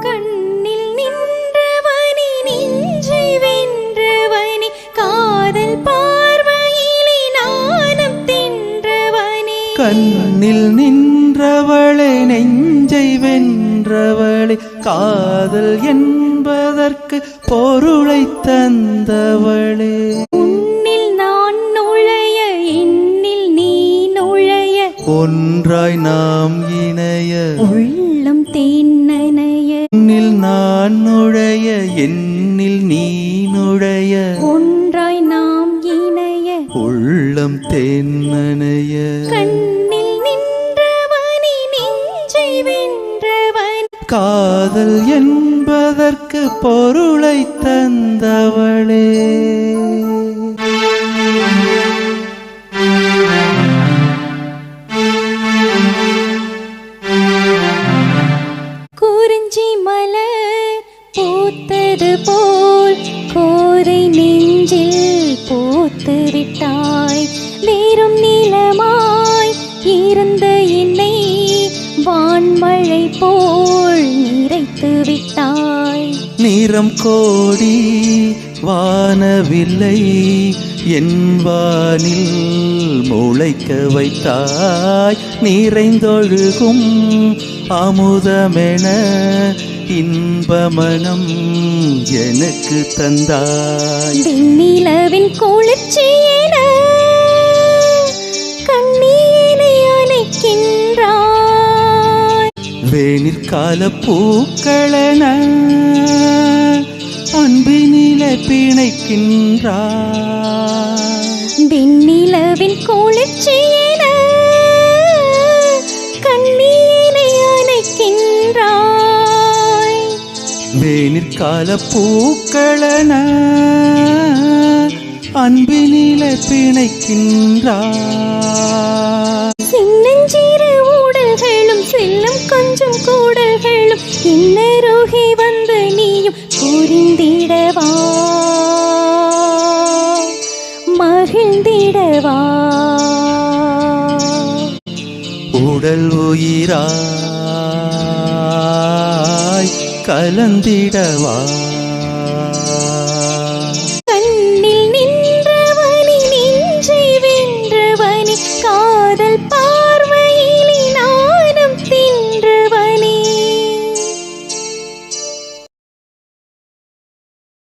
கண்ணில் நின்றவனே நெஞ்சை வென்றவனே காதல் பார்வையிலே நாணம் தின்றவனே கண்ணில் நின்றவளே நெஞ்சை வென்றவளே காதல் என்பதற்கு பொருளை தந்தவளே உன்னில் நான் நுழைய என்னில் நீ நுழைய ஒன்றாய் நாம் இணைய உள்ளம் தேனனைய உன்னில் நான் நுழைய என்னில் நீ நுழைய ஒன்றாய் நாம் இணைய உள்ளம் தேனனைய கண்ணில் நின்றவனே நெஞ்சை வென்றவன் காதல் என்பதற்கு பொருளை தந்தவளே குறிஞ்சி மலர் பூத்தது போல் கோரை நெஞ்சில் பூத்து விட்டாய் வேறும் நீளமாய் இருந்த என்னை வான்மழை போல் நிறைத்து விட்டாய் நிறம் கோடி வானவில்லை என் வானில் முளைக்க வைத்தாய் நிறைந்தொழுகும் அமுதமென இன்பமனம் எனக்கு தந்தாய் வெண்ணிலவின் குளிர்ச்சியென கண்ணீரை அணைக்கின்றாய் வேனிற்கால பூக்களென அன்பினிலே பிணைக்கின்றாய் வெண்ணிலவின் குளிர்ச்சியென கண்ணீரை அணைக்கின்றாய் வேனிற்கால பூக்களென அன்பினிலே பிணைக்கின்றாய் சின்னஞ்சிறு ஊடல்களும் செல்லும் கொஞ்சம் கூடல்களும் இன்னருகே வந்து நீயும் புரிந்திடவா மகிழ்ந்திடவா உடல் உயிராய் கலந்திடவா